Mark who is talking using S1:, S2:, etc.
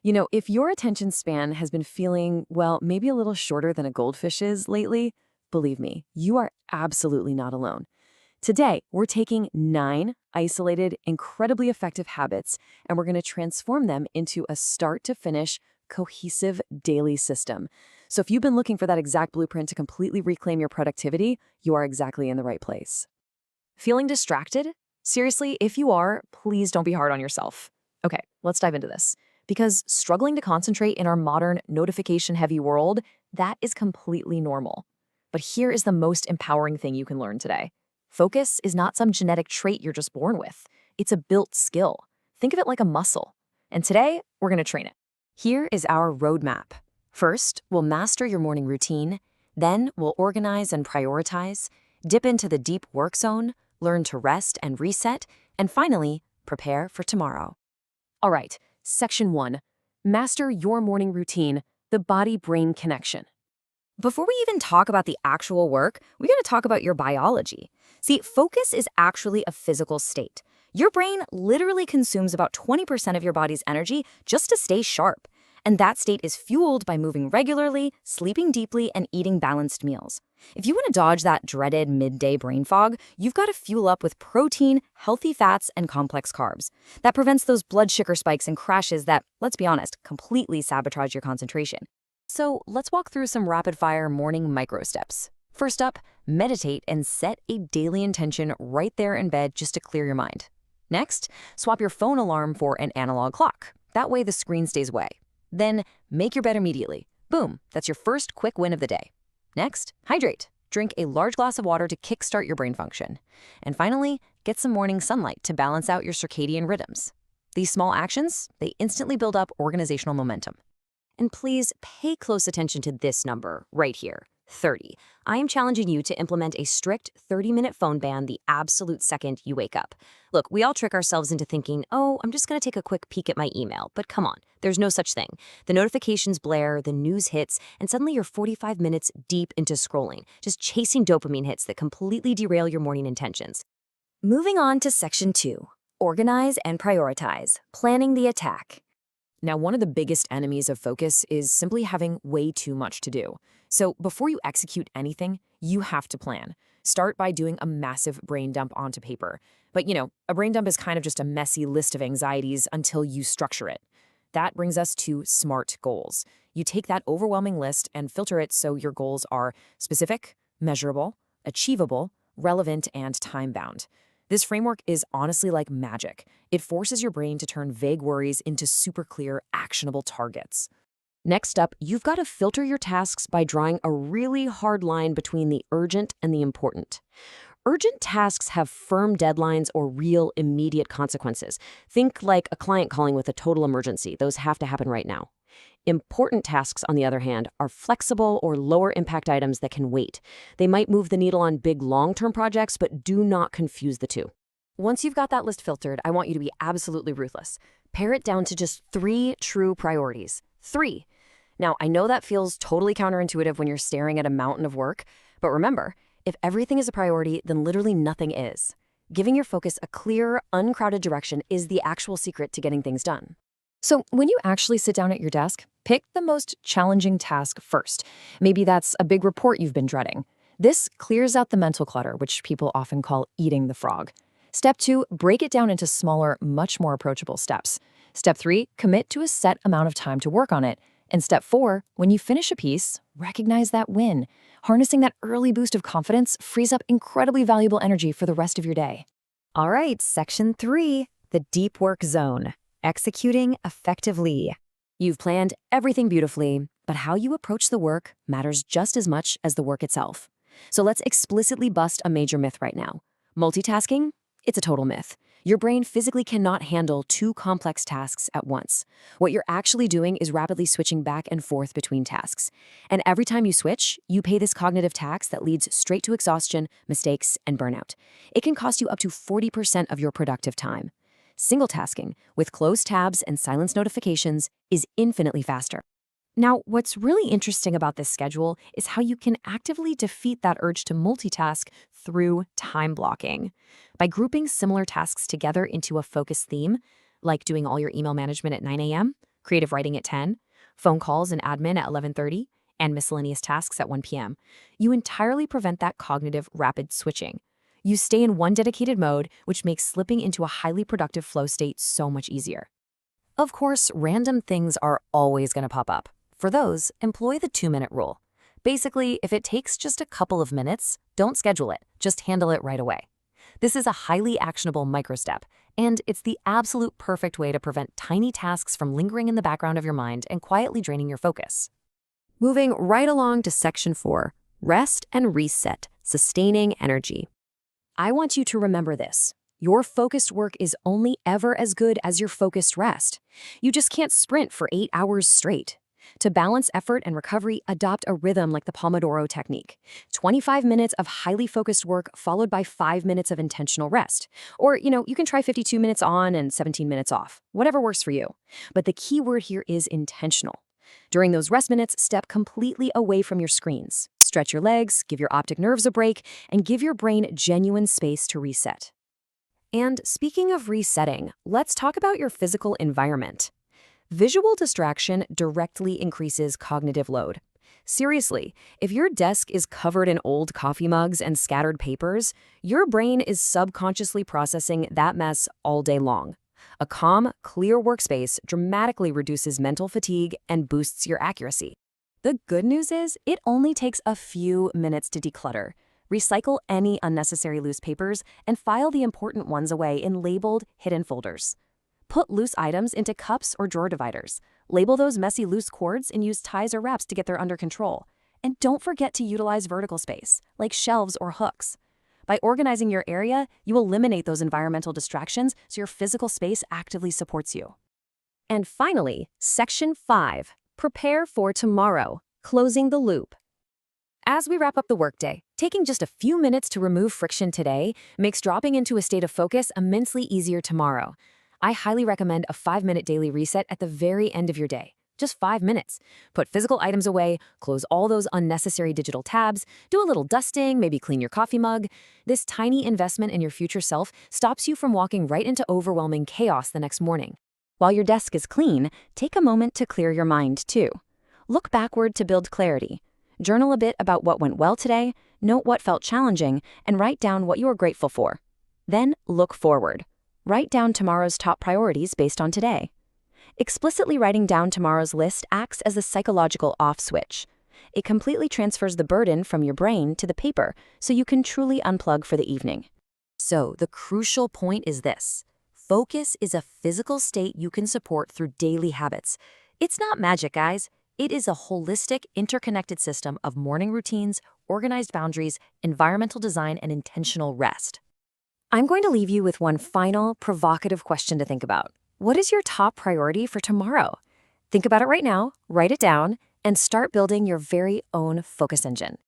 S1: If your attention span has been feeling, well, maybe a little shorter than a goldfish's lately, believe me, you are absolutely not alone. Today, we're taking 9 isolated, incredibly effective habits, and we're going to transform them into a start to finish, cohesive daily system. So if you've been looking for that exact blueprint to completely reclaim your productivity, you are exactly in the right place. Feeling distracted? Seriously, if you are, please don't be hard on yourself. Okay, let's dive into this. Because struggling to concentrate in our modern notification-heavy world, that is completely normal. But here is the most empowering thing you can learn today. Focus is not some genetic trait you're just born with. It's a built skill. Think of it like a muscle. And today, we're going to train it. Here is our roadmap. First, we'll master your morning routine. Then, we'll organize and prioritize, dip into the deep work zone, learn to rest and reset, and finally, prepare for tomorrow. All right, Section 1. Master your morning routine, the body-brain connection.
S2: Before we even talk about the actual work, we got to talk about your biology. See, focus is actually a physical state. Your brain literally consumes about 20% of your body's energy just to stay sharp. And that state is fueled by moving regularly, sleeping deeply, and eating balanced meals. If you want to dodge that dreaded midday brain fog, you've got to fuel up with protein, healthy fats, and complex carbs. That prevents those blood sugar spikes and crashes that, let's be honest, completely sabotage your concentration.
S1: So let's walk through some rapid-fire morning micro steps. First up, meditate and set a daily intention right there in bed just to clear your mind. Next, swap your phone alarm for an analog clock. That way the screen stays away. Then, make your bed immediately. Boom, that's your first quick win of the day. Next, hydrate. Drink a large glass of water to kickstart your brain function. And finally, get some morning sunlight to balance out your circadian rhythms. These small actions, they instantly build up organizational momentum.
S2: And please pay close attention to this number right here, 30. I am challenging you to implement a strict 30-minute phone ban the absolute second you wake up. Look, we all trick ourselves into thinking, oh, I'm just going to take a quick peek at my email. But come on, there's no such thing. The notifications blare, the news hits, and suddenly you're 45 minutes deep into scrolling, just chasing dopamine hits that completely derail your morning intentions. Moving on to Section 2, organize and prioritize, planning the attack.
S1: Now, one of the biggest enemies of focus is simply having way too much to do. So before you execute anything, you have to plan. Start by doing a massive brain dump onto paper. But a brain dump is kind of just a messy list of anxieties until you structure it. That brings us to SMART goals. You take that overwhelming list and filter it so your goals are specific, measurable, achievable, relevant, and time-bound. This framework is honestly like magic. It forces your brain to turn vague worries into super clear, actionable targets. Next up, you've got to filter your tasks by drawing a really hard line between the urgent and the important. Urgent tasks have firm deadlines or real, immediate consequences. Think like a client calling with a total emergency. Those have to happen right now. Important tasks, on the other hand, are flexible or lower impact items that can wait. They might move the needle on big long-term projects, but do not confuse the two. Once you've got that list filtered, I want you to be absolutely ruthless. Pare it down to just 3 true priorities. 3. Now, I know that feels totally counterintuitive when you're staring at a mountain of work, but remember, if everything is a priority, then literally nothing is. Giving your focus a clear, uncrowded direction is the actual secret to getting things done. So when you actually sit down at your desk, pick the most challenging task first. Maybe that's a big report you've been dreading. This clears out the mental clutter, which people often call eating the frog. Step 2, break it down into smaller, much more approachable steps. Step 3, commit to a set amount of time to work on it. And Step 4, when you finish a piece, recognize that win. Harnessing that early boost of confidence frees up incredibly valuable energy for the rest of your day.
S2: All right, Section 3, the deep work zone. Executing effectively.
S1: You've planned everything beautifully, but how you approach the work matters just as much as the work itself. So let's explicitly bust a major myth right now. Multitasking? It's a total myth. Your brain physically cannot handle 2 complex tasks at once. What you're actually doing is rapidly switching back and forth between tasks. And every time you switch, you pay this cognitive tax that leads straight to exhaustion, mistakes, and burnout. It can cost you up to 40% of your productive time. Single tasking, with closed tabs and silenced notifications, is infinitely faster. Now, what's really interesting about this schedule is how you can actively defeat that urge to multitask through time blocking. By grouping similar tasks together into a focused theme, like doing all your email management at 9 a.m., creative writing at 10, phone calls and admin at 11:30, and miscellaneous tasks at 1 p.m. You entirely prevent that cognitive rapid switching. You stay in one dedicated mode, which makes slipping into a highly productive flow state so much easier. Of course, random things are always going to pop up. For those, employ the 2-minute rule. Basically, if it takes just a couple of minutes, don't schedule it, just handle it right away. This is a highly actionable microstep, and it's the absolute perfect way to prevent tiny tasks from lingering in the background of your mind and quietly draining your focus. Moving right along to Section 4, Rest and Reset, Sustaining Energy. I want you to remember this. Your focused work is only ever as good as your focused rest. You just can't sprint for 8 hours straight. To balance effort and recovery, adopt a rhythm like the Pomodoro technique. 25 minutes of highly focused work followed by 5 minutes of intentional rest. Or, you can try 52 minutes on and 17 minutes off. Whatever works for you. But the key word here is intentional. During those rest minutes, step completely away from your screens. Stretch your legs, give your optic nerves a break, and give your brain genuine space to reset. And speaking of resetting, let's talk about your physical environment. Visual distraction directly increases cognitive load. Seriously, if your desk is covered in old coffee mugs and scattered papers, your brain is subconsciously processing that mess all day long. A calm, clear workspace dramatically reduces mental fatigue and boosts your accuracy. The good news is, it only takes a few minutes to declutter. Recycle any unnecessary loose papers and file the important ones away in labeled, hidden folders. Put loose items into cups or drawer dividers. Label those messy loose cords and use ties or wraps to get them under control. And don't forget to utilize vertical space, like shelves or hooks. By organizing your area, you eliminate those environmental distractions so your physical space actively supports you. And finally, Section 5, Prepare for Tomorrow, Closing the Loop. As we wrap up the workday, taking just a few minutes to remove friction today makes dropping into a state of focus immensely easier tomorrow. I highly recommend a 5-minute daily reset at the very end of your day. Just 5 minutes. Put physical items away, close all those unnecessary digital tabs, do a little dusting, maybe clean your coffee mug. This tiny investment in your future self stops you from walking right into overwhelming chaos the next morning.
S2: While your desk is clean, take a moment to clear your mind, too. Look backward to build clarity. Journal a bit about what went well today, note what felt challenging, and write down what you are grateful for. Then look forward. Write down tomorrow's top priorities based on today. Explicitly writing down tomorrow's list acts as a psychological off switch. It completely transfers the burden from your brain to the paper so you can truly unplug for the evening.
S1: So, the crucial point is this. Focus is a physical state you can support through daily habits. It's not magic, guys. It is a holistic, interconnected system of morning routines, organized boundaries, environmental design, and intentional rest. I'm going to leave you with one final, provocative question to think about. What is your top priority for tomorrow? Think about it right now, write it down, and start building your very own focus engine.